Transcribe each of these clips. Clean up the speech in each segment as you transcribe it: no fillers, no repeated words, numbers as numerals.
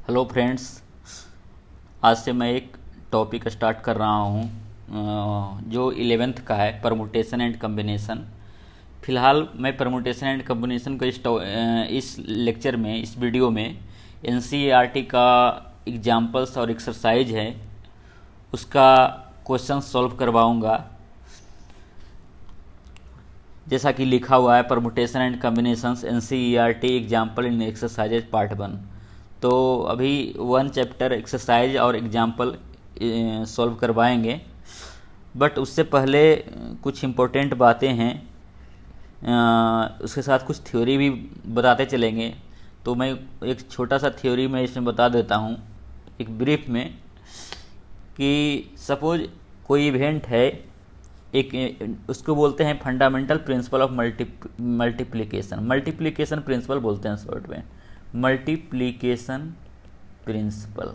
Hello friends. आज से मैं एक टॉपिक स्टार्ट कर रहा हूँ जो 11th का है, परमुटेशन एंड कम्बिनेशन। फ़िलहाल मैं परमुटेशन एंड कम्बिनेशन को इस लेक्चर में, इस वीडियो में एनसीईआरटी का एग्जाम्पल्स और एक्सरसाइज है उसका क्वेश्चन सॉल्व करवाऊँगा। जैसा कि लिखा हुआ है, permutation and combinations NCERT example in exercises part 1। तो अभी 1 चैप्टर एक्सरसाइज और एग्जाम्पल सॉल्व करवाएंगे, बट उससे पहले कुछ इम्पोर्टेंट बातें हैं, उसके साथ कुछ थ्योरी भी बताते चलेंगे। तो मैं एक छोटा सा थ्योरी मैं इसमें बता देता हूँ एक ब्रीफ में, कि सपोज कोई इवेंट है, एक उसको बोलते हैं fundamental principle of multiplication. Multiplication principle बोलते हैं शॉर्ट में, मल्टीप्लिकेशन प्रिंसिपल।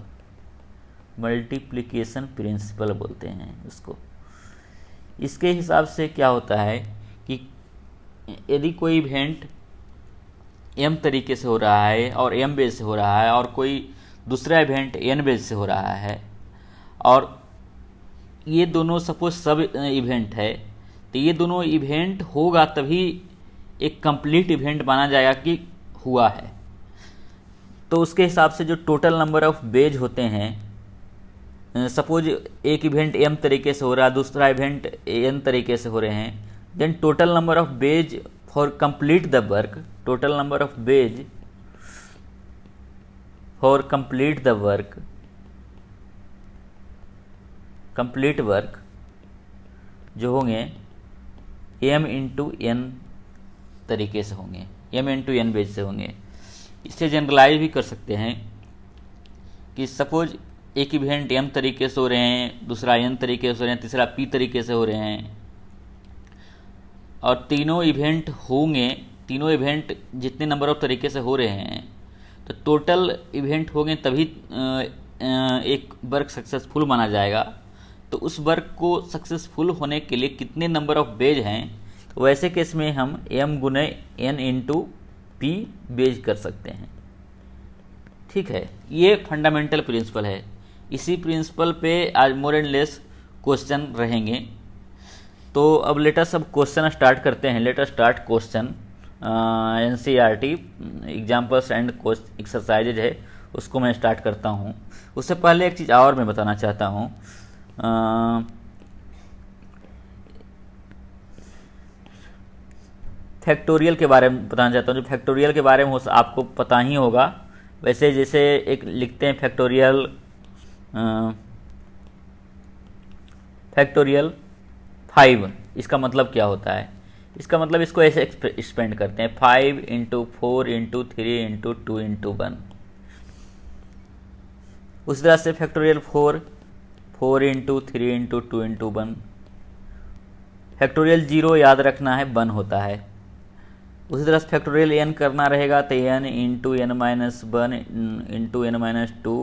मल्टीप्लिकेशन प्रिंसिपल बोलते हैं उसको। इसके हिसाब से क्या होता है कि यदि कोई इवेंट एम तरीके से हो रहा है और एम बेस से हो रहा है, और कोई दूसरा इवेंट एन बेस से हो रहा है, और ये दोनों सपोज सब इवेंट है, तो ये दोनों इवेंट होगा तभी एक कंप्लीट इवेंट माना जाएगा कि हुआ है। तो उसके हिसाब से जो टोटल नंबर ऑफ बेज होते हैं, सपोज एक इवेंट एम तरीके से हो रहा है, दूसरा इवेंट एन तरीके से हो रहे हैं, then total number of ways for complete the work, total number of ways for complete the work, complete work जो होंगे एम इंटू एन तरीके से होंगे, एम इंटू एन बेज से होंगे। इससे जनरलाइज भी कर सकते हैं कि सपोज एक इवेंट एम तरीके से हो रहे हैं, दूसरा एन तरीके से हो रहे हैं, तीसरा पी तरीके से हो रहे हैं, और तीनों इवेंट होंगे, तीनों इवेंट जितने नंबर ऑफ तरीके से हो रहे हैं, तो टोटल इवेंट होंगे तभी एक वर्क सक्सेसफुल माना जाएगा। तो उस वर्क को सक्सेसफुल होने के लिए कितने नंबर ऑफ बेज हैं, तो वैसे केस में हम एम गुने एन इंटू पी बेज कर सकते हैं। ठीक है, ये फंडामेंटल प्रिंसिपल है। इसी प्रिंसिपल पे आज मोर एंड लेस क्वेश्चन रहेंगे। तो अब लेटेस्ट अब क्वेश्चन स्टार्ट करते हैं। Latest start question. NCERT examples and exercises है, उसको मैं स्टार्ट करता हूँ। उससे पहले एक चीज़ और मैं बताना चाहता हूँ। फैक्टोरियल के बारे में बताना चाहता हूँ। जो फैक्टोरियल के बारे में आपको पता ही होगा। वैसे जैसे एक लिखते हैं फैक्टोरियल, फैक्टोरियल 5, इसका मतलब क्या होता है? इसका मतलब इसको ऐसे एक्सपेंड करते हैं, 5 इंटू 4 इंटू 3 इंटू 2 इंटू 1। उस तरह से factorial 4 into 3 into 2 into 1। Factorial 0 याद रखना है, 1 होता है। उसी तरह से फैक्टोरियल एन करना रहेगा तो N into N minus 1 into N minus 2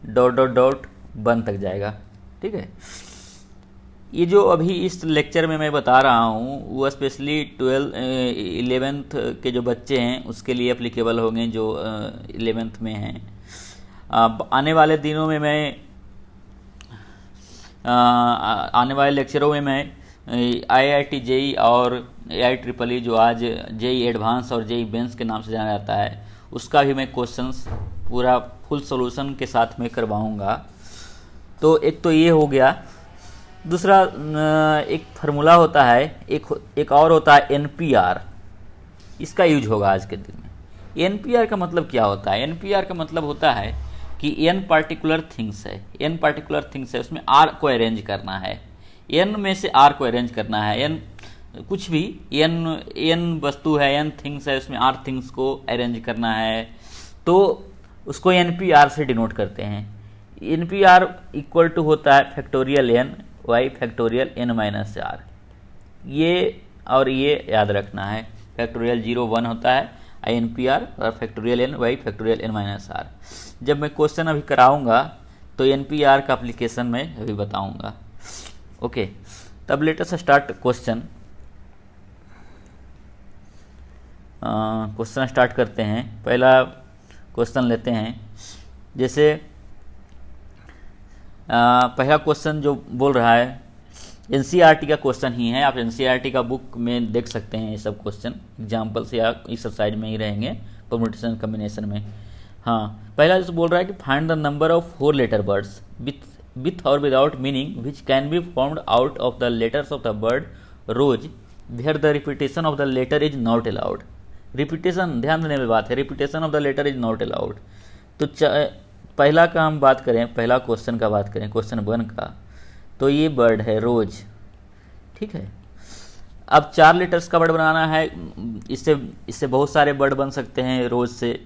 dot dot dot 1 तक जाएगा। ठीक है, ये जो अभी इस लेक्चर में मैं बता रहा हूँ वो स्पेशली 11th के जो बच्चे हैं उसके लिए एप्लीकेबल होंगे, जो 11th में हैं। अब आने वाले दिनों में मैं आने वाले लेक्चरों में मैं IIT जेई और AIEEE जो आज जेई एडवांस और जेई मेंस के नाम से जाना जाता है, उसका भी मैं क्वेश्चंस पूरा फुल सॉल्यूशन के साथ में करवाऊंगा। तो एक तो ये हो गया। दूसरा एक फार्मूला होता है, एक और होता है NPR। इसका यूज होगा आज के दिन में। NPR का मतलब क्या होता है? NPR का मतलब होता है कि n पार्टिकुलर थिंग्स है, n पार्टिकुलर थिंग्स है, उसमें r को अरेंज करना है, n में से r को अरेंज करना है। n कुछ भी n वस्तु है, n थिंग्स है, उसमें r थिंग्स को अरेंज करना है, तो उसको NPR से डिनोट करते हैं। NPR इक्वल टू होता है factorial n by factorial n minus R. ये और ये याद रखना है, फैक्टोरियल 0 1 होता है NPR, और factorial n by factorial n minus R. जब मैं क्वेश्चन अभी कराऊंगा तो NPR का एप्लीकेशन मैं अभी बताऊंगा। ओके, तब let us start question. Question start करते हैं। पहला क्वेश्चन लेते हैं। जैसे पहला क्वेश्चन जो बोल रहा है एनसीईआरटी का क्वेश्चन ही है, आप एनसीईआरटी का बुक में देख सकते हैं ये सब क्वेश्चन, एग्जाम्पल्स या एक्सरसाइज में ही रहेंगे परम्यूटेशन कम्बिनेशन में। हाँ, पहला जो बोल रहा है कि find the number of 4 letter words with और without meaning which can be formed out of the letters of the word rose where the repetition of the letter is not allowed. Repetition, ध्यान देने वाली बात है, repetition of the letter is not allowed. तो पहला का हम बात करें, पहला क्वेश्चन का बात करें, क्वेश्चन 1 का, तो ये वर्ड है रोज, ठीक है। अब 4 लेटर्स का वर्ड बनाना है, इससे बहुत सारे वर्ड बन सकते हैं रोज से,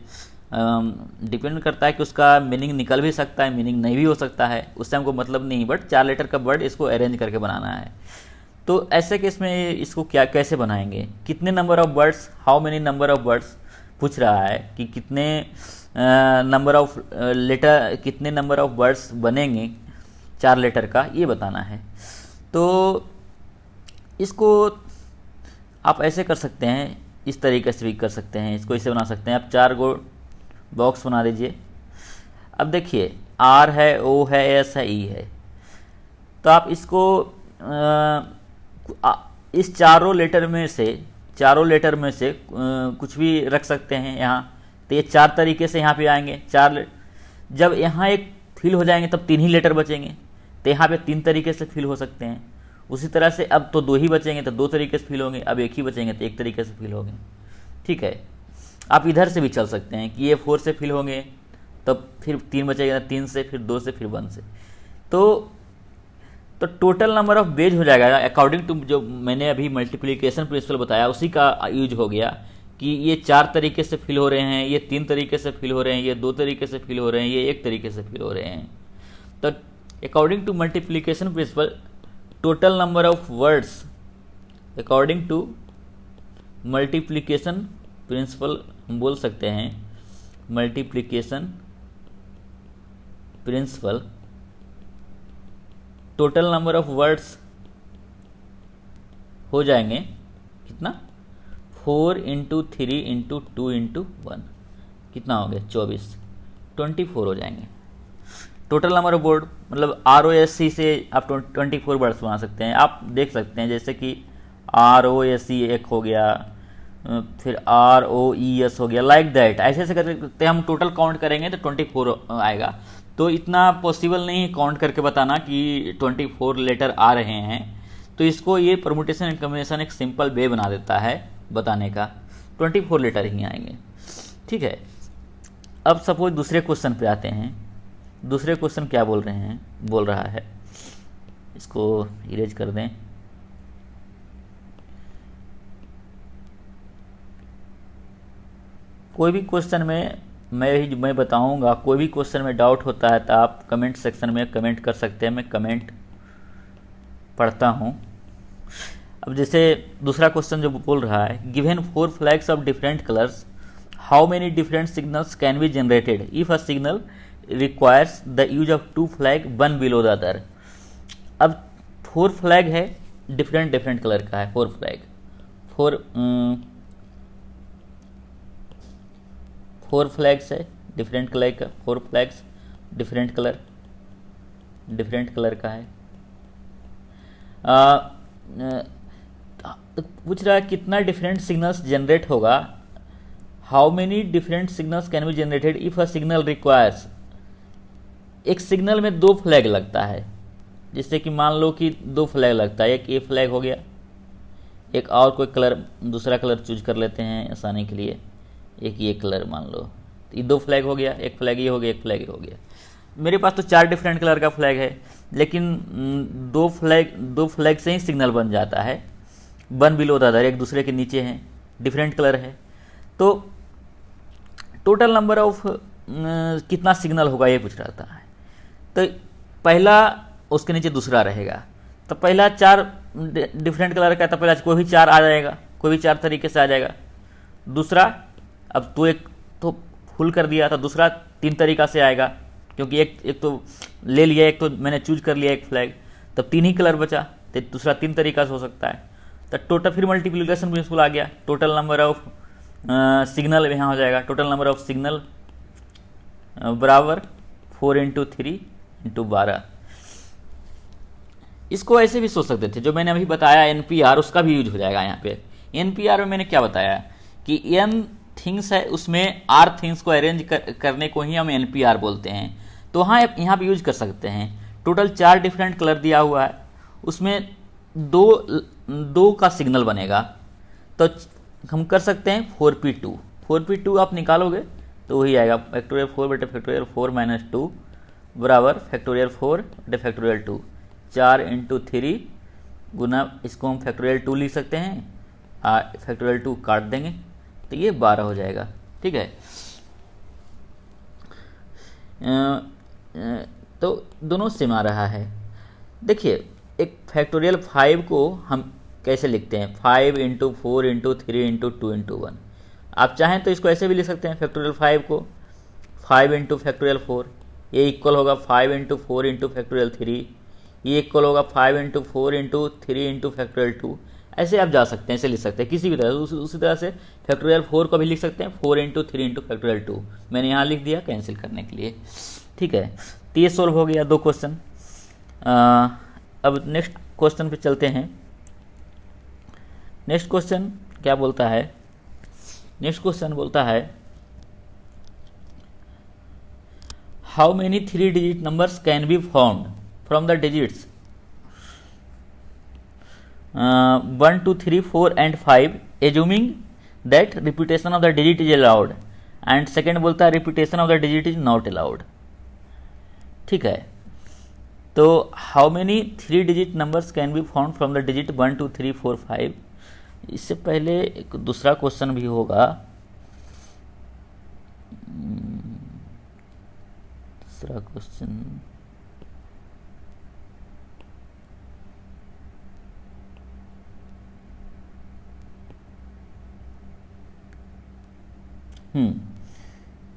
डिपेंड करता है कि उसका मीनिंग निकल भी सकता है, मीनिंग नहीं भी हो सकता है, उससे हमको मतलब नहीं, बट 4 लेटर का वर्ड इसको अरेंज करके बनाना है। तो ऐसे केस में इसको क्या कैसे बनाएंगे, कितने number of words, how many number of words पूछ रहा है कि कितने नंबर ऑफ लेटर, कितने नंबर ऑफ वर्ड्स बनेंगे 4 लेटर का, ये बताना है। तो इसको आप ऐसे कर सकते हैं, इस तरीके से भी कर सकते हैं, इसको इसे बना सकते हैं। आप 4 गो बॉक्स बना दीजिए। अब देखिए आर है, ओ है, एस है, ई है, तो आप इसको इस चारों लेटर में से कुछ भी रख सकते हैं यहाँ। तो ये 4 तरीके से यहाँ पे आएंगे, 4 जब यहाँ एक फिल हो जाएंगे तब 3 ही लेटर बचेंगे, तो यहाँ पे 3 तरीके से फिल हो सकते हैं। उसी तरह से अब तो 2 ही बचेंगे तो 2 तरीके से फिल होंगे, अब 1 ही बचेंगे तो 1 तरीके से फिल होंगे, ठीक है। आप इधर से भी चल सकते हैं कि ये 4 से फिल होंगे, तब फिर 3 बचेगा, 3 से, फिर 2 से, फिर 1 से। तो टोटल नंबर ऑफ बेज हो जाएगा अकॉर्डिंग टू जो मैंने अभी मल्टीप्लिकेशन प्रिंसिपल बताया, उसी का यूज हो गया कि ये 4 तरीके से फिल हो रहे हैं, ये 3 तरीके से फिल हो रहे हैं, ये 2 तरीके से फिल हो रहे हैं, ये 1 तरीके से फिल हो रहे हैं। तो according to multiplication principle total number of words, according to multiplication principle हम बोल सकते हैं, multiplication principle total number of words हो जाएंगे कितना, 4 × 3 × 2 × 1, कितना हो गया 24 हो जाएंगे। टोटल नंबर ऑफ वर्ड मतलब ROSC से आप 24 वर्ड्स बना सकते हैं। आप देख सकते हैं जैसे कि ROSC एक हो गया, फिर ROES हो गया, लाइक दैट, ऐसे ऐसे करके हम टोटल काउंट करेंगे तो 24 आएगा। तो इतना पॉसिबल नहीं है काउंट करके बताना कि 24 लेटर आ रहे हैं, तो इसको ये परम्यूटेशन एंड कॉम्बिनेशन एक सिंपल वे बना देता है बताने का, 24 लेटर ही आएंगे, ठीक है। अब सपोज दूसरे क्वेश्चन पे आते हैं। दूसरे क्वेश्चन क्या बोल रहा है, इसको इरेज कर दें। कोई भी क्वेश्चन में मैं बताऊंगा, कोई भी क्वेश्चन में डाउट होता है तो आप कमेंट सेक्शन में कमेंट कर सकते हैं, मैं कमेंट पढ़ता हूं। अब जैसे दूसरा क्वेश्चन जो बोल रहा है, given 4 flags of different colours, how many different signals can be generated if a signal requires the use of 2 flag one below the other. अब 4 फ्लैग है, डिफरेंट कलर का है, 4 फ्लैग, 4 फ्लैग्स है डिफरेंट कलर का, 4 flags different colour का है। तो पूछ रहा है कितना डिफरेंट सिग्नल्स जनरेट होगा, how many different signals can be generated if a signal requires. एक सिग्नल में 2 फ्लैग लगता है, जैसे कि मान लो कि 2 फ्लैग लगता है, एक ए फ्लैग हो गया, एक और कोई कलर, दूसरा कलर चूज कर लेते हैं आसानी के लिए, एक ये कलर मान लो, तो ये 2 फ्लैग हो गया, एक फ्लैग ये हो गया, एक फ्लैग ये हो गया। मेरे पास तो 4 डिफरेंट कलर का फ्लैग है, लेकिन 2 फ्लैग से ही सिग्नल बन जाता है, वन बिलो द अदर, एक दूसरे के नीचे हैं, डिफरेंट कलर है। तो टोटल नंबर ऑफ कितना सिग्नल होगा ये पूछ रहा था। तो पहला उसके नीचे दूसरा रहेगा, तो पहला 4 डिफरेंट कलर का, तो पहला कोई भी 4 आ जाएगा, कोई भी 4 तरीके से आ जाएगा। दूसरा, अब तो एक तो फुल कर दिया, तो दूसरा 3 तरीका से आएगा, क्योंकि एक तो ले लिया, एक तो मैंने चूज कर लिया एक फ्लैग, तब 3 ही कलर बचा, तो दूसरा 3 तरीका से हो सकता है। तो टोटल फिर मल्टीप्लिकेशन प्रिंसिपल आ गया, टोटल नंबर ऑफ सिग्नल यहाँ हो जाएगा, टोटल नंबर ऑफ सिग्नल बराबर 4 इंटू 3 इंटू 12। इसको ऐसे भी सोच सकते थे, जो मैंने अभी बताया NPR, उसका भी यूज हो जाएगा यहाँ पे। NPR में मैंने क्या बताया कि n थिंग्स है, उसमें r थिंग्स को अरेंज करने को ही हम NPR बोलते हैं। तो हाँ, यहाँ पे यूज कर सकते हैं। टोटल 4 डिफरेंट कलर दिया हुआ है, उसमें दो का सिग्नल बनेगा, तो हम कर सकते हैं 4p2। 4p2 आप निकालोगे तो वही आएगा फैक्टोरियल 4 बटे फैक्टोरियल 4 माइनस 2 बराबर फैक्टोरियल 4 बटे फैक्टोरियल 2। 4 इंटू 3 गुना, इसको हम फैक्टोरियल 2 लिख सकते हैं, फैक्टोरियल 2 काट देंगे तो ये 12 हो जाएगा। ठीक है, तो दोनों सेम आ रहा है। देखिए, एक फैक्टोरियल 5 को हम कैसे लिखते हैं, 5 इंटू 4 इंटू 3 इंटू 2 इंटू 1। आप चाहें तो इसको ऐसे भी लिख सकते हैं, फैक्टोरियल 5 को 5 इंटू फैक्टोरियल 4, ये इक्वल होगा 5 इंटू 4 इंटू फैक्टोरियल 3, ये इक्वल होगा 5 इंटू 4 इंटू 3 इंटू फैक्टोरियल 2। ऐसे आप जा सकते हैं, ऐसे लिख सकते हैं किसी भी तरह। उसी तरह से फैक्टोरियल 4 को भी लिख सकते हैं 4 इंटू 3 इंटू फैक्टोरियल 2। मैंने यहाँ लिख दिया कैंसिल करने के लिए। ठीक है, तो ये सोल्व हो गया 2 क्वेश्चन। अब नेक्स्ट क्वेश्चन पे चलते हैं। नेक्स्ट क्वेश्चन क्या बोलता है, नेक्स्ट क्वेश्चन बोलता है how many 3 digit numbers can be found from the digits 1 2 3 4 and 5 assuming that repetition of the digit is allowed, and second बोलता है repetition of the digit is not allowed। ठीक है, तो how many 3 digit numbers can be found from the digit 1 2 3 4 5। इससे पहले एक दूसरा question भी होगा, दूसरा क्वेश्चन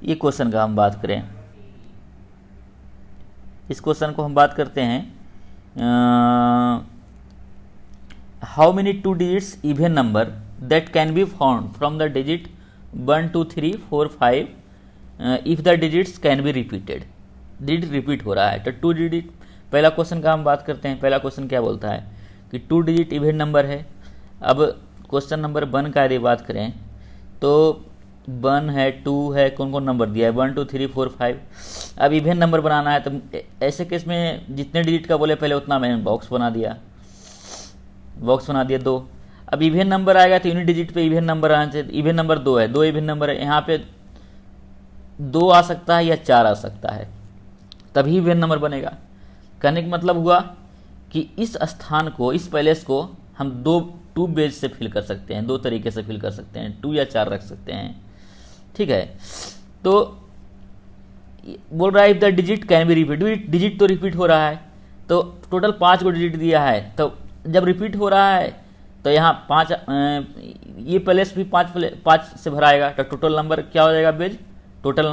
ये क्वेश्चन का हम बात करें, इस क्वेश्चन को हम बात करते हैं how many 2 digits even number that can be found from the digit 1 2 3 4 5 if the digits can be repeated. Digit repeat हो रहा है तो 2 डिजिट, पहला क्वेश्चन का हम बात करते हैं। पहला क्वेश्चन क्या बोलता है कि 2 डिजिट इवन नंबर है। अब क्वेश्चन नंबर 1 का यदि बात करें तो 1 है, 2 है, कौन कौन नंबर दिया है 1 2 3 4 5। अब इवन नंबर बनाना है तो ऐसे केस में जितने डिजिट का बोले पहले उतना मैंने बॉक्स बना दिया 2। अब इवन नंबर आएगा तो यूनिट डिजिट पे इवन नंबर आना चाहिए। इवन नंबर 2 है, 2 इवन नंबर है, यहाँ पे 2 आ सकता है या 4 आ सकता है, तभी इवन नंबर बनेगा। कहने का मतलब हुआ कि इस स्थान को, इस पैलेस को हम 2 बेज से फिल कर सकते हैं, 2 तरीके से फिल कर सकते हैं, 2 या 4 रख सकते हैं। ठीक है, तो बोल रहा है if the digit can be repeat, digit तो रिपीट हो रहा है, तो टोटल 5 को डिजिट दिया है, तो जब रिपीट हो रहा है तो यहाँ 5, ये पैलेस भी 5 से भराएगा, तो टोटल नंबर क्या हो जाएगा ways, total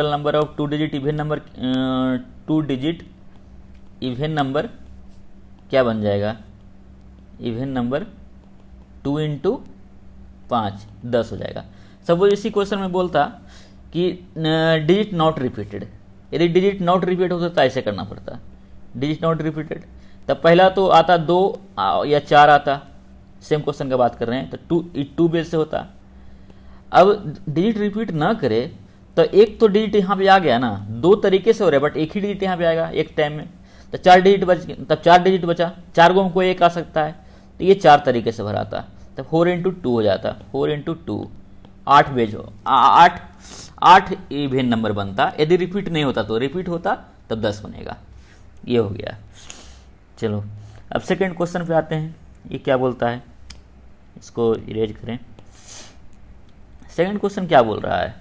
number of 2 digit even number, 2 digit even number क्या बन जाएगा, इवन नंबर 2 इंटू 5 10 हो जाएगा। सपोज इसी क्वेश्चन में बोलता कि डिजिट नॉट रिपीटेड, यदि डिजिट नॉट रिपीट होता तो ऐसे करना पड़ता, डिजिट नॉट रिपीटेड, तब पहला तो आता 2 या 4 आता, सेम क्वेश्चन का बात कर रहे हैं, तो 2 बेस से होता। अब डिजिट रिपीट ना करे तो एक तो डिजिट यहाँ पे आ गया ना, 2 तरीके से हो रहा है बट एक ही डिजिट यहाँ पे आएगा एक टाइम में, तो 4 डिजिट तब 4 डिजिट बचा, 4 को हमको 1 आ सकता है, तो ये 4 तरीके से भराता, तब 4 इंटू 2 हो जाता, 4 इंटू 2 8 बेज हो, 8 इवन नंबर बनता। यदि रिपीट नहीं होता तो, रिपीट होता तब 10 बनेगा। ये हो गया। चलो अब सेकेंड क्वेश्चन पे आते हैं, ये क्या बोलता है, इसको इरेज करें। सेकेंड क्वेश्चन क्या बोल रहा है,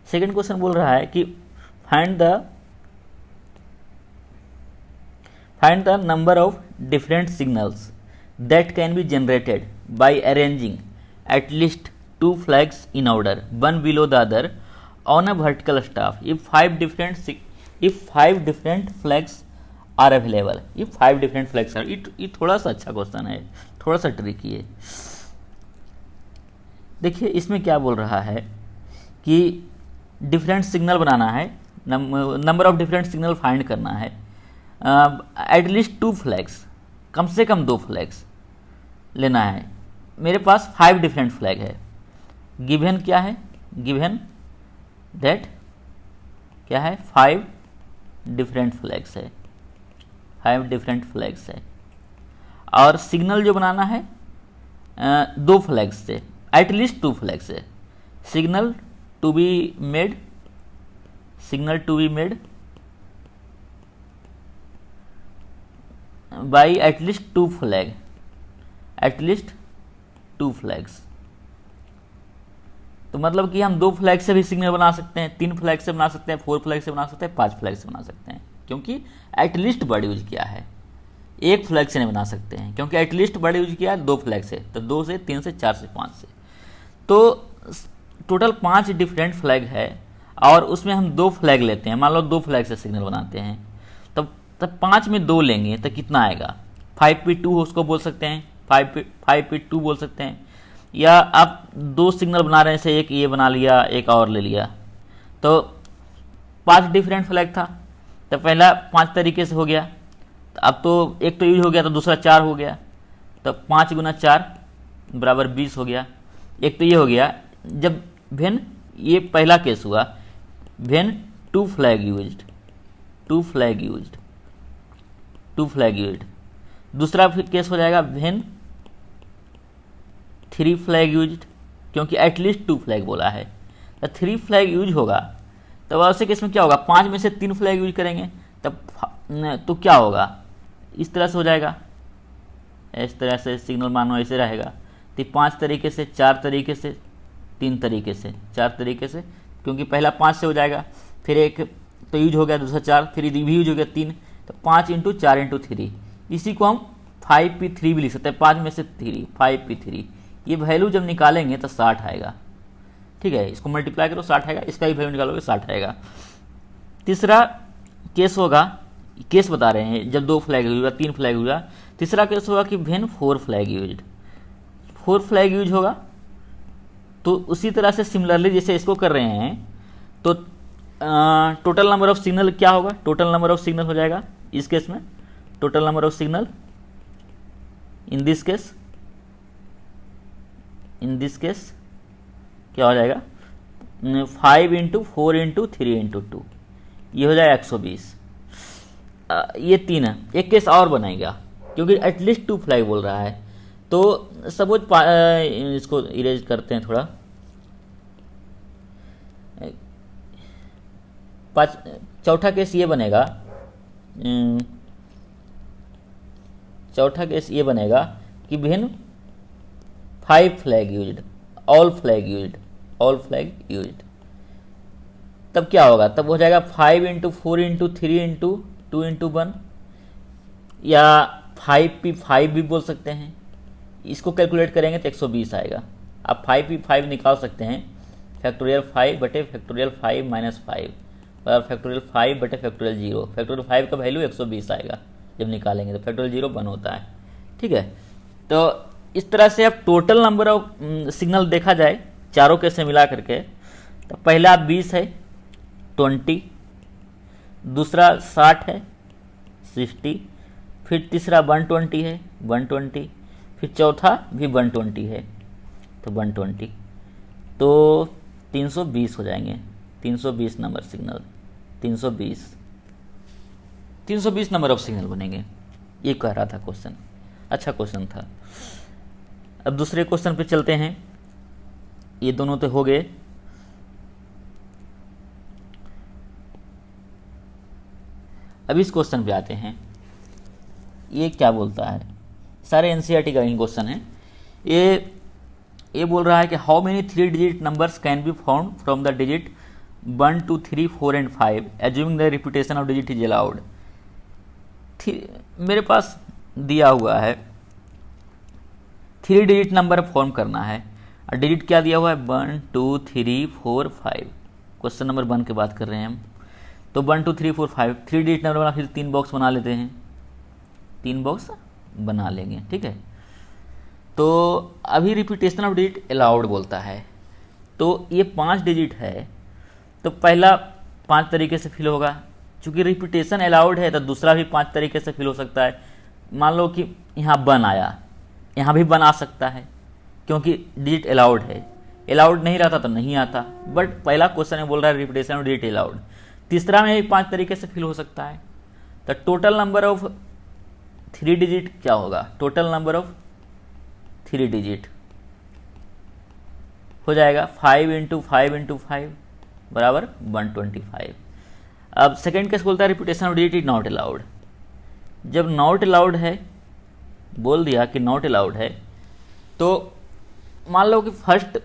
सेकेंड क्वेश्चन बोल रहा है कि find the number of different signals that can be generated by arranging at least 2 flags in order, one below the other, on a vertical staff. If 5 different flags are available. ये 5 different flags है। ये थोड़ा सा अच्छा question है, थोड़ा सा tricky है। देखिए इसमें क्या बोल रहा है कि डिफरेंट सिग्नल बनाना है, number of different signal find करना है, एटलीस्ट 2 फ्लैग्स, कम से कम 2 फ्लैग्स लेना है। मेरे पास 5 डिफरेंट फ्लैग है। गिवन क्या है, गिवन दैट क्या है, 5 डिफरेंट फ्लैग्स है, 5 डिफरेंट फ्लैग्स है। और सिग्नल जो बनाना है 2 फ्लैग्स से, एटलीस्ट 2 फ्लैग्स से। Signal to be made, signal to be made by at least 2 flag, at least 2 flags. तो मतलब कि हम 2 फ्लैग से भी सिग्नल बना सकते हैं, 3 फ्लैग से बना सकते हैं, 4 फ्लैग से बना सकते हैं, 5 फ्लैग से बना सकते हैं, क्योंकि एटलीस्ट वर्ड यूज किया है। 1 फ्लैग से नहीं बना सकते हैं, क्योंकि एटलीस्ट वर्ड यूज किया है 2 फ्लैग से, तो 2 से, 3 से, 4 से, 5 से। तो टोटल 5 डिफरेंट फ्लैग है और उसमें हम 2 फ्लैग लेते हैं। मान लो 2 फ्लैग से सिग्नल बनाते हैं, तब 5 में 2 लेंगे तो कितना आएगा, 5p2 उसको बोल सकते हैं, 5p2 बोल सकते हैं। या आप 2 सिग्नल बना रहे हैं, से एक ये बना लिया, एक और ले लिया, तो 5 डिफरेंट फ्लैग था, तो पहला 5 तरीके से हो गया। तो अब तो एक तो यूज हो गया, तो दूसरा 4 हो गया, तो 5 गुना 4 बराबर 20 हो गया। एक तो ये हो गया। जब वेन, ये पहला केस हुआ, when 2 flag used, 2 flag used, 2 flag used. दूसरा फिर केस हो जाएगा वेन 3 फ्लैग यूज्ड, क्योंकि एटलीस्ट 2 फ्लैग बोला है, तो 3 फ्लैग यूज होगा। तब ऐसे केस में क्या होगा, 5 में से 3 फ्लैग यूज करेंगे, तब तो क्या होगा, इस तरह से हो जाएगा। इस तरह से सिग्नल मानो ऐसे रहेगा। तो 5 तरीके से, 4 तरीके से, 3 तरीके से, 4 तरीके से, क्योंकि पहला 5 से हो जाएगा, फिर एक तो यूज हो गया, दूसरा 4, फिर भी यूज हो गया 3, तो 5 × 4 × 3। इसी को हम 5p3 भी लिख सकते हैं, 5 में से 3, 5p3। ये वैल्यू जब निकालेंगे तो 60 आएगा। ठीक है, इसको मल्टीप्लाई करो 60 आएगा, इसका भी वैल्यू निकालोगे 60 आएगा। तीसरा केस होगा, केस बता रहे हैं, जब 2 फ्लैग हुआ, 3 फ्लैग हुआ। तीसरा केस होगा कि when 4 flag used, 4 flag use होगा। तो उसी तरह से सिमिलरली जैसे इसको कर रहे हैं, तो टोटल नंबर ऑफ सिग्नल क्या होगा, टोटल नंबर ऑफ सिग्नल हो जाएगा इस केस में, total number of signal in this case, in this case क्या हो जाएगा, 5 × 4 × 3 × 2, ये हो जाएगा 120। ये 3 है। एक केस और बनाएगा, क्योंकि एटलीस्ट 2 फ्लैग बोल रहा है। तो सपोज इसको इरेज करते हैं थोड़ा, चौथा केस ये बनेगा, चौथा केस ये बनेगा कि when 5 flag used, all flag used, all flag used. तब क्या होगा, तब हो जाएगा 5 × 4 × 3 × 2 × 1, या 5p5 भी बोल सकते हैं। इसको कैलकुलेट करेंगे तो 120 आएगा। आप 5p5 निकाल सकते हैं, फैक्टोरियल 5 बटे फैक्टोरियल 5 - 5 और फैक्टोरियल 5 बटे फैक्टोरियल 0। फैक्टोरियल 5 का वैल्यू 120 आएगा जब निकालेंगे, तो फैक्टोरियल 0 1 होता है। ठीक है, तो इस तरह से अब टोटल नंबर ऑफ सिग्नल देखा जाए चारों के से मिला करके, तो पहला 20 है, 20, दूसरा 60 है, 60, फिर तीसरा 120 है, 120, फिर चौथा भी 120 है, तो 120, तो 320 हो जाएंगे, 320 number signal, 320 number of signal बनेंगे। ये कह रहा था क्वेश्चन, अच्छा क्वेश्चन था। अब दूसरे क्वेश्चन पे चलते हैं। ये दोनों तो हो गए। अब इस क्वेश्चन पे आते हैं। ये क्या बोलता है, सारे एनसीईआरटी का ही क्वेश्चन है। ये बोल रहा है कि how many 3 digit numbers can be found from the digit 1 2 3 4 and 5 assuming the repetition of digit is allowed. मेरे पास दिया हुआ है 3 डिजिट नंबर फॉर्म करना है, और डिजिट क्या दिया हुआ है 1 2 3 4 5। क्वेश्चन नंबर 1 की बात कर रहे हैं हम। तो 1 2 3 4 5 3 डिजिट नंबर बना, फिर 3 बॉक्स बना लेते हैं, 3 बॉक्स बना लेंगे, ठीक है। तो अभी रिपीटेशन ऑफ डिजिट अलाउड बोलता है, तो ये 5 डिजिट है, तो पहला 5 तरीके से फिल होगा, चूँकि रिपीटेशन अलाउड है तो दूसरा भी 5 तरीके से फिल हो सकता है। मान लो कि यहाँ 1 आया, यहाँ भी 1 आ सकता है, क्योंकि डिजिट अलाउड है। अलाउड नहीं रहता तो नहीं आता, बट पहला क्वेश्चन में बोल रहा है रिपीटेशन ऑफ डिजिट अलाउड। तीसरा में भी 5 तरीके से फिल हो सकता है। तो टोटल नंबर ऑफ 3 डिजिट क्या होगा, टोटल नंबर ऑफ 3 डिजिट हो जाएगा 5 × 5 × 5 बराबर 125। अब सेकेंड केस बोलता है repetition of digit is not allowed. जब नॉट अलाउड है, बोल दिया कि नॉट अलाउड है, तो मान लो कि फर्स्ट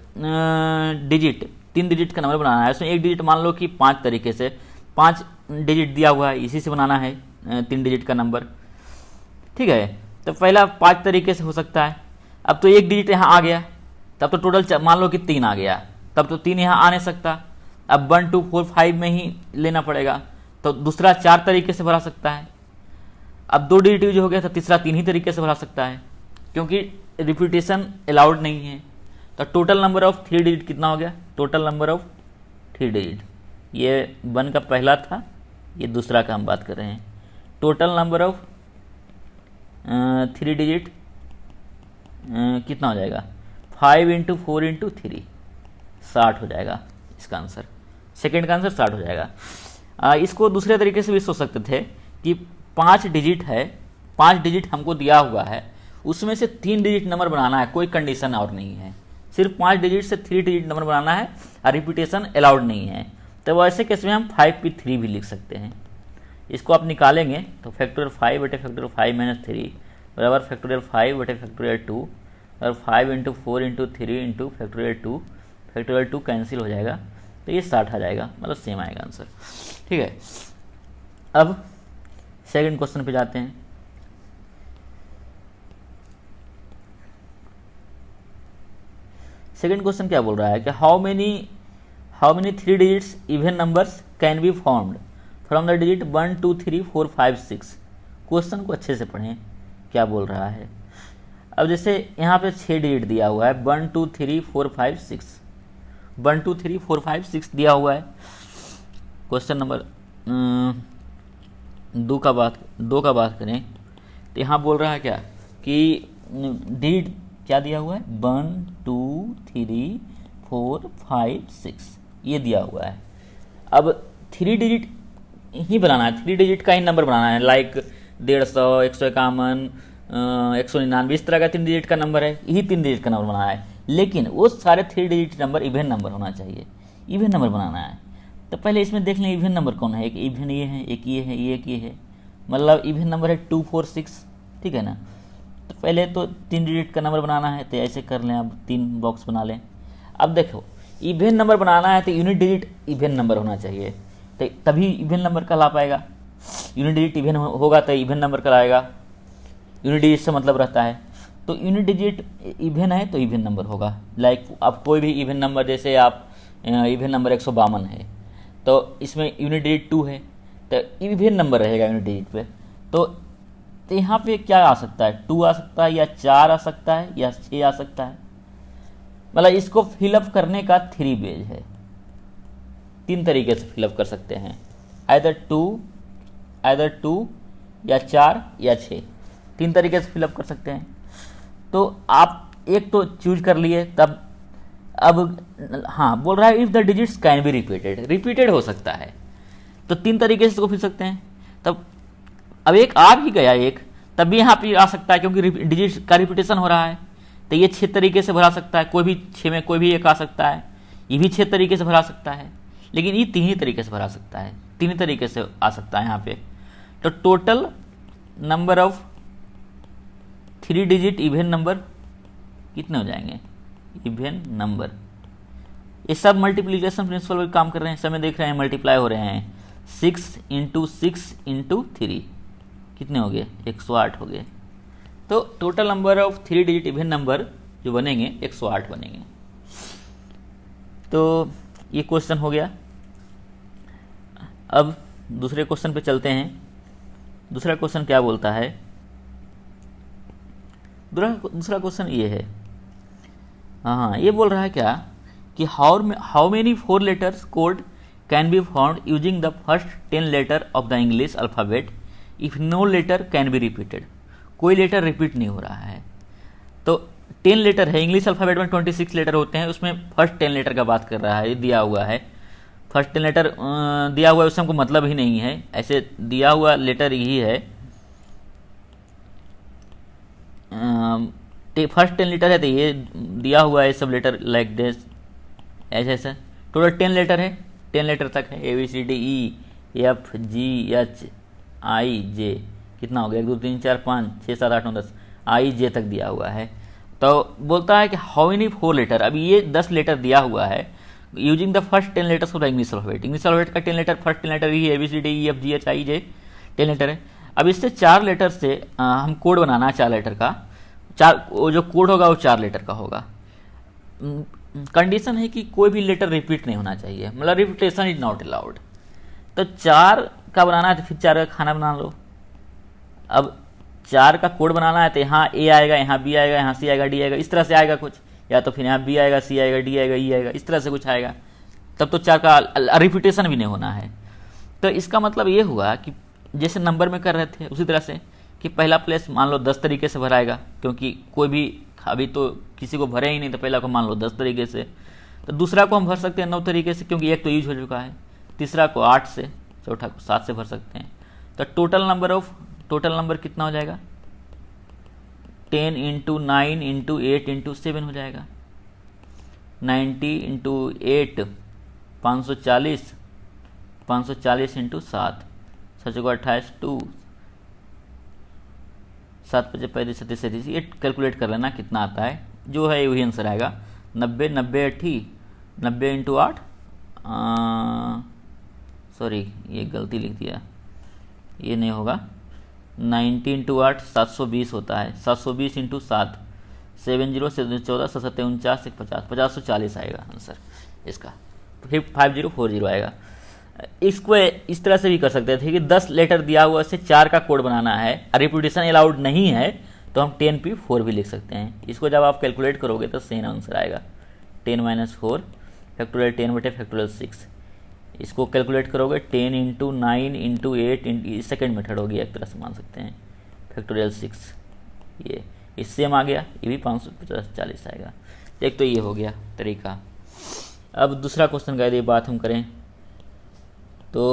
डिजिट 3 डिजिट का नंबर बनाना है, उसमें एक डिजिट मान लो कि 5 तरीके से 5 डिजिट दिया हुआ है, इसी से बनाना है 3 डिजिट का नंबर, ठीक है। तो पहला 5 तरीके से हो सकता है। अब तो एक डिजिट यहाँ आ गया, तब तो टोटल मान लो कि 3 आ गया, तब तो 3 यहाँ आ नहीं सकता। अब 1 2 4 5 में ही लेना पड़ेगा, तो दूसरा 4 तरीके से भरा सकता है। अब 2 डिजिट यूज हो गया, तो तीसरा 3 ही तरीके से भरा सकता है, क्योंकि रिपीटेशन अलाउड नहीं है। तो टोटल नंबर ऑफ 3 डिजिट कितना हो गया, टोटल नंबर ऑफ 3 डिजिट, ये 1 का पहला था, ये दूसरा का हम बात कर रहे हैं। टोटल नंबर ऑफ 3 डिजिट कितना हो जाएगा, 5 × 4 × 3 60 हो जाएगा इसका आंसर। सेकेंड का आंसर 60 हो जाएगा। इसको दूसरे तरीके से भी सोच सकते थे कि 5 डिजिट है, 5 डिजिट हमको दिया हुआ है, उसमें से 3 डिजिट नंबर बनाना है, कोई कंडीशन और नहीं है, सिर्फ 5 डिजिट से 3 डिजिट नंबर बनाना है और रिपीटेशन अलाउड नहीं है। तो वैसे केस में हम 5p3 भी लिख सकते हैं। इसको आप निकालेंगे तो फैक्टोरियल 5 बटे फैक्टोरियल 5 - 3 बराबर फैक्टोरियल 5 बटे फैक्टोरियल 2 और 5 × 4 × 3 × फैक्टोरियल 2 कैंसिल हो जाएगा, तो ये 60 आ जाएगा, मतलब सेम आएगा आंसर, ठीक है। अब सेकंड क्वेश्चन पे जाते हैं। सेकंड क्वेश्चन क्या बोल रहा है कि how many 3 digits even numbers can be formed from the digit 1 2 3 4 5 6। Question को अच्छे से पढ़ें, क्या बोल रहा है। अब जैसे यहाँ पे 6 डिजिट दिया हुआ है, 1 2 3 4 5 6, 1 2 3 4 5 6 दिया हुआ है। क्वेश्चन नंबर 2 का बात करें तो यहाँ बोल रहा है क्या कि डिजिट क्या दिया हुआ है, 1 2 3 4 5 6 ये दिया हुआ है। अब 3 डिजिट ही बनाना है, 3 डिजिट का ही नंबर बनाना है, लाइक 150 151 199 इस तरह का 3 डिजिट का नंबर है, यही 3 डिजिट का नंबर बनाना है। लेकिन वो सारे 3 डिजिट नंबर इवन नंबर होना चाहिए, इवन नंबर बनाना है। तो पहले इसमें देख लें इवन नंबर कौन है, एक इवन ये है, एक ये है, एक ये है, मतलब इवन नंबर है 2 4 6, ठीक है ना। तो पहले तो 3 डिजिट का नंबर बनाना है, तो ऐसे कर लें, अब 3 बॉक्स बना लें। अब देखो इवन नंबर बनाना है तो यूनिट डिजिट इवन नंबर होना चाहिए, तो तभी इवन नंबर कहला पाएगा। यूनिट डिजिट इवन होगा तो इवन नंबर कहलाएगा, यूनिट डिजिट से मतलब रहता है। तो यूनिट डिजिट इवन है तो इवन नंबर होगा। लाइक आप कोई भी इवन नंबर, जैसे आप इवन नंबर 152 है, तो इसमें यूनिट डिजिट 2 है, तो इवन नंबर रहेगा यूनिट डिजिट पे। तो यहाँ पे क्या आ सकता है, 2 आ सकता है, या 4 आ सकता है, या 6 आ सकता है। मतलब इसको फिलअप करने का 3 वेज है, 3 तरीके से फिलअप कर सकते हैं, आइदर 2 या 4 या 6, 3 तरीके से फिलअप कर सकते हैं। तो आप एक तो चूज कर लिए, तब अब हाँ बोल रहा है if the digits can be repeated हो सकता है, तो 3 तरीके से इसको फिल सकते हैं। तब अब एक आ भी गया एक, तब भी यहाँ पे आ सकता है, क्योंकि डिजिट का रिपीटेशन हो रहा है। तो ये 6 तरीके से भरा सकता है, कोई भी 6 में कोई भी एक आ सकता है, ये भी 6 तरीके से भरा सकता है, लेकिन ये 3 ही तरीके से भरा सकता है, 3 ही तरीके से आ सकता है यहाँ पे। तो total number of 3 digit even number कितने हो जाएंगे, इवन नंबर। ये सब मल्टीप्लिकेशन प्रिंसिपल पर काम कर रहे हैं, समय देख रहे हैं, मल्टीप्लाई हो रहे हैं। 6 × 6 × 3 कितने हो गए, 108 हो गए। तो total number of 3 digit even number जो बनेंगे 108 बनेंगे। तो ये क्वेश्चन हो गया। अब दूसरे क्वेश्चन पे चलते हैं। दूसरा क्वेश्चन क्या बोलता है? दूसरा क्वेश्चन ये है, हाँ ये बोल रहा है क्या कि how many 4 letters code can be found using the first 10 letter of the English alphabet if no letter can be repeated. कोई लेटर रिपीट नहीं हो रहा है, तो 10 लेटर है, इंग्लिश अल्फ़ाबेट में 26 लेटर होते हैं, उसमें फर्स्ट 10 लेटर का बात कर रहा है, ये दिया हुआ है। फर्स्ट 10 लेटर दिया हुआ है, उससे हमको मतलब ही नहीं है, ऐसे दिया हुआ लेटर यही है। फर्स्ट 10 लेटर है तो ये दिया हुआ है सब लेटर लाइक दिस, ऐसे ऐसा टोटल 10 लेटर है, 10 लेटर तक है, ABCDEFGH I J, कितना हो गया 1 2 3 4 5 6 7 8 9 10 I J तक दिया हुआ है। तो बोलता है कि हाउ मेनी 4 लेटर, अभी ये 10 लेटर दिया हुआ है using the first 10 letters of the English alphabet. English alphabet का 10 लेटर, फर्स्ट 10 लेटर ही ABCDEFGH I J 10 लेटर है। अब इससे 4 लेटर से हम कोड बनाना है, 4 लेटर का, जो कोड होगा वो 4 लेटर का होगा। कंडीशन है कि कोई भी लेटर रिपीट नहीं होना चाहिए, मतलब रिपीटेशन इज नॉट अलाउड। तो 4 का बनाना है तो फिर 4 का खाना बना लो। अब 4 का कोड बनाना है तो यहाँ A आएगा, यहाँ B आएगा, यहाँ C आएगा, D आएगा, इस तरह से आएगा कुछ, या तो फिर यहाँ B आएगा, C आएगा, D आएगा, E आएगा, इस तरह से कुछ आएगा, तब तो 4 का रिपीटेशन भी नहीं होना है। तो इसका मतलब ये हुआ कि जैसे नंबर में कर रहे थे उसी तरह से कि पहला प्लेस मान लो 10 तरीके से भराएगा, क्योंकि कोई भी अभी तो किसी को भरे ही नहीं, तो पहला को मान लो 10 तरीके से, तो दूसरा को हम भर सकते हैं 9 तरीके से, क्योंकि एक तो यूज हो चुका है, तीसरा को 8 से, चौथा को 7 से भर सकते हैं। तो टोटल नंबर कितना हो जाएगा? 10 × 9 × 8 × 7 हो जाएगा। 90 × 8 540, 540 × 7 7 को 28 2 7 5 35 37 37, ये कैलकुलेट कर लेना कितना आता है, जो है वही आंसर आएगा। 90 90 80 90 × 8, सॉरी ये गलती लिख दिया, ये नहीं होगा, 90 × 8 720 होता है, 720 × 7 70 से 14 7 49 50 540 आएगा आंसर इसका, फिर 5040 आएगा। इसको इस तरह से भी कर सकते थे कि 10 लेटर दिया हुआ से 4 का कोड बनाना है, रिपीटेशन अलाउड नहीं है, तो हम 10P4 भी लिख सकते हैं। इसको जब आप कैलकुलेट करोगे तो सेम आंसर आएगा 10 - 4 फैक्टोरियल 10/6। इसको कैलकुलेट करोगे 10 × 9 × 8 सेकेंड मेथड होगी, एक तरह से मान सकते हैं, फैक्टोरियल 6, ये इससे हम आ गया, ये भी 540 आएगा। एक तो ये हो गया तरीका। अब दूसरा क्वेश्चन का यदि बात हम करें तो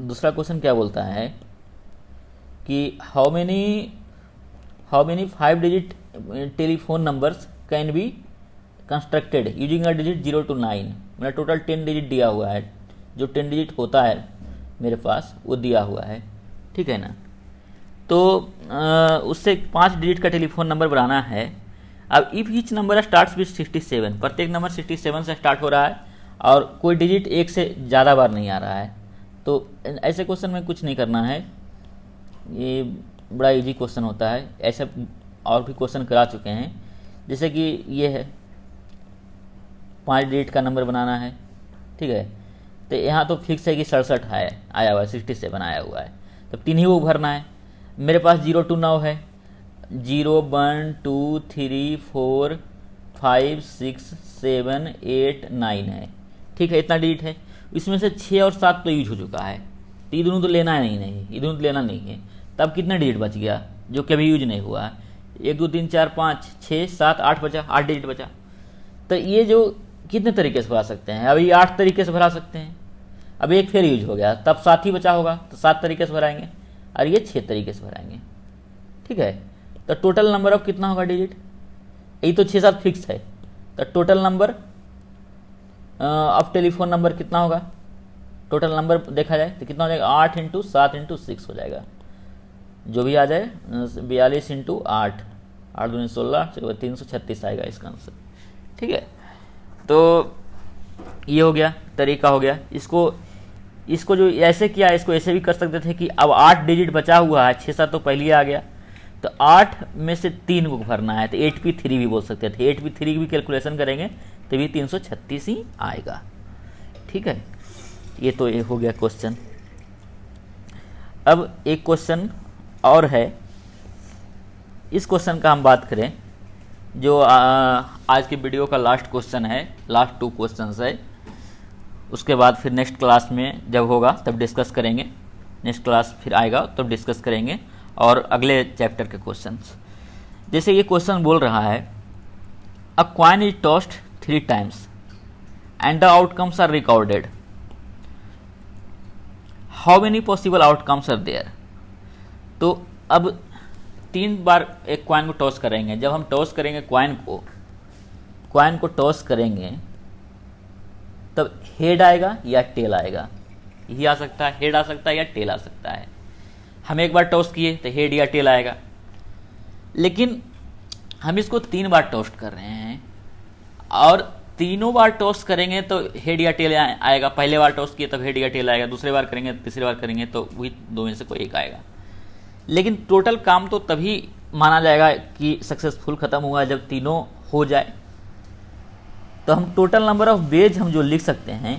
दूसरा क्वेश्चन क्या बोलता है कि how many 5 digit telephone numbers can be constructed using a digit 0 to 9। मेरा टोटल 10 डिजिट दिया हुआ है, जो 10 डिजिट होता है मेरे पास वो दिया हुआ है, ठीक है ना। तो उससे 5 डिजिट का टेलीफोन नंबर बनाना है। अब if each number starts with 67, प्रत्येक नंबर 67 से स्टार्ट हो रहा है और कोई डिजिट एक से ज़्यादा बार नहीं आ रहा है, तो ऐसे क्वेश्चन में कुछ नहीं करना है, ये बड़ा इजी क्वेश्चन होता है। ऐसे और भी क्वेश्चन करा चुके हैं, जैसे कि ये है 5 डिजिट का नंबर बनाना है, ठीक है, तो यहाँ तो फिक्स है कि 67 आया हुआ है, 67 आया हुआ है, तो 3 ही वो भरना है। मेरे पास 0 to 9 है, 0 1 2 3 4 5 6 7 8 9 है, ठीक है, इतना डिजिट है। इसमें से 6 और 7 तो यूज हो चुका है, तो ये दोनों तो लेना है नहीं, ये दोनों तो लेना नहीं है। तब कितना डिजिट बच गया जो कभी यूज नहीं हुआ है? 1 2 3 4 5 6 7 8 बचा, 8 डिजिट बचा। तो ये जो कितने तरीके से भरा सकते हैं? अभी 8 तरीके से भरा सकते हैं, अब एक फिर यूज हो गया, तब 7 ही बचा होगा, तो 7 तरीके से भराएंगे, और ये 6 तरीके से भराएंगे, ठीक है। तो टोटल नंबर ऑफ कितना होगा डिजिट? यही तो 6 7 फिक्स है, तो total number of telephone number कितना होगा? टोटल नंबर देखा जाए तो कितना हो जाएगा? 8 × 7 × 6 हो जाएगा, जो भी आ जाए 42 × 8 8 दूनी 16 336 आएगा इसका आंसर, ठीक है। तो ये हो गया, तरीका हो गया। इसको जो ऐसे किया, इसको ऐसे भी कर सकते थे कि अब 8 डिजिट बचा हुआ है, 6 7 तो पहले आ गया, तो 8 में से 3 को भरना है, तो 8P3 भी बोल सकते थे। 8P3 की भी कैलकुलेशन करेंगे तो भी 336 ही आएगा, ठीक है। ये तो ये हो गया क्वेश्चन। अब एक क्वेश्चन और है, इस क्वेश्चन का हम बात करें जो आज की वीडियो का लास्ट क्वेश्चन है, लास्ट 2 क्वेश्चंस है। उसके बाद फिर नेक्स्ट क्लास में जब होगा तब डिस्कस करेंगे, नेक्स्ट क्लास फिर आएगा तब डिस्कस करेंगे और अगले चैप्टर के क्वेश्चंस। जैसे ये क्वेश्चन बोल रहा है, a coin is tossed 3 times and the outcomes are recorded, how many possible outcomes are there. तो अब 3 बार एक कॉइन को टॉस करेंगे। जब हम टॉस करेंगे कॉइन को टॉस करेंगे तब हेड आएगा या टेल आएगा, यही आ सकता है, हेड आ सकता है या टेल आ सकता है। हम एक बार टॉस किए तो हेड या टेल आएगा, लेकिन हम इसको 3 बार टॉस कर रहे हैं और तीनों बार टॉस करेंगे तो हेड या टेल आएगा। पहले बार टॉस किए तब हेड या टेल आएगा, दूसरे बार करेंगे, तीसरी बार करेंगे तो वही 2 में से कोई एक आएगा। लेकिन टोटल काम तो तभी माना जाएगा कि सक्सेसफुल खत्म हुआ जब तीनों हो जाए। तो हम टोटल नंबर ऑफ वेज हम जो लिख सकते हैं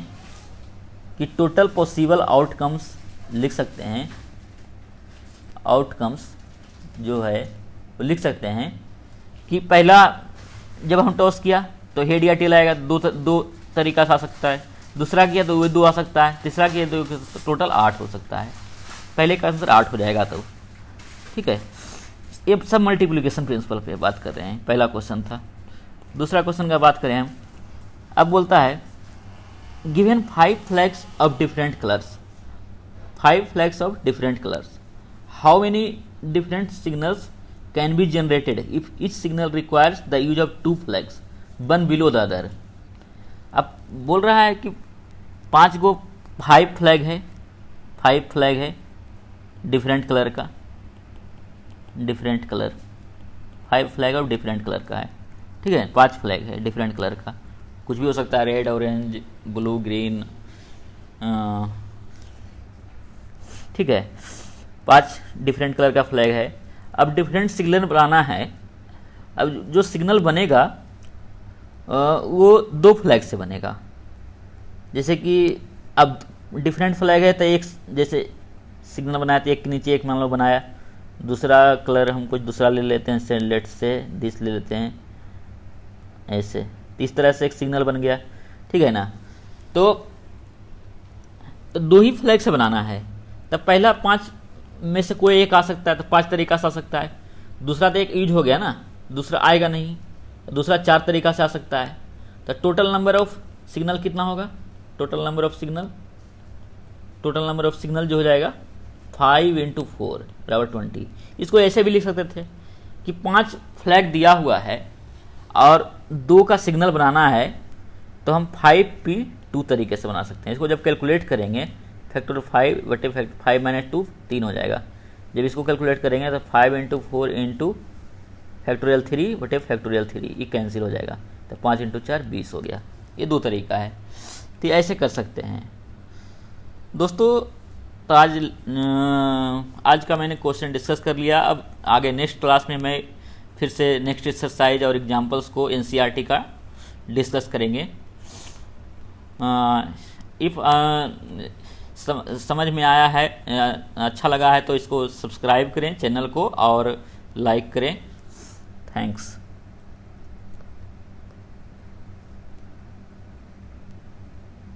कि टोटल पॉसिबल आउटकम्स लिख सकते हैं, आउटकम्स जो है वो लिख सकते हैं कि पहला जब हम टॉस किया तो हेड या टेल आएगा, दो तरीका से आ सकता है, दूसरा किया तो वो 2 आ सकता है, तीसरा किया तो टोटल 8 हो सकता है। पहले का आंसर 8 हो जाएगा। तो ठीक है, ये सब मल्टीप्लिकेशन प्रिंसिपल पे बात कर रहे हैं, पहला क्वेश्चन था। दूसरा क्वेश्चन का बात करें हम, अब बोलता है given 5 flags of different colours, 5 flags of different colours, how many different signals can be generated if each signal requires the use of 2 flags one below the other. अब बोल रहा है कि 5 फ्लैग है, 5 फ्लैग है डिफरेंट कलर का, different colour, 5 flag of different colour का है। ठीक है, 5 फ्लैग है डिफरेंट कलर का, कुछ भी हो सकता है, रेड, ऑरेंज, ब्लू, ग्रीन। ठीक है, 5 डिफरेंट कलर का फ्लैग है। अब डिफरेंट सिग्नल बनाना है। अब जो सिग्नल बनेगा वो 2 फ्लैग से बनेगा। जैसे कि अब डिफरेंट फ्लैग है तो एक जैसे सिग्नल बनाया तो एक के नीचे एक मान लो बनाया, दूसरा कलर हम कुछ दूसरा ले लेते हैं, से लेट से दिस ले लेते हैं ऐसे, इस तरह से एक सिग्नल बन गया। ठीक है ना, तो 2 ही फ्लैग से बनाना है। तब पहला 5 में से कोई एक आ सकता है, तो 5 तरीका से आ सकता है। दूसरा तो एक यूज हो गया ना, दूसरा आएगा नहीं, दूसरा 4 तरीका से आ सकता है। तो टोटल नंबर ऑफ सिग्नल कितना होगा, टोटल नंबर ऑफ सिग्नल जो हो जाएगा 5 × 4 = 20। इसको ऐसे भी लिख सकते थे कि 5 फ्लैग दिया हुआ है और 2 का सिग्नल बनाना है, तो हम 5p2 तरीके से बना सकते हैं। इसको जब कैलकुलेट करेंगे फैक्टर 5 बटे 5 - 2 3 हो जाएगा। जब इसको कैलकुलेट करेंगे तो 5 × 4 × फैक्टोरियल 3 बटे फैक्टोरियल 3, ये कैंसिल हो जाएगा, तो 5 × 4 20 हो गया। ये 2 तरीका है, तो ऐसे कर सकते हैं दोस्तों। तो आज का मैंने क्वेश्चन डिस्कस कर लिया। अब आगे नेक्स्ट क्लास में मैं फिर से नेक्स्ट एक्सरसाइज और एग्जांपल्स को एनसीईआरटी का डिस्कस करेंगे। इफ़ समझ में आया है, अच्छा लगा है तो इसको सब्सक्राइब करें चैनल को और लाइक करें। थैंक्स।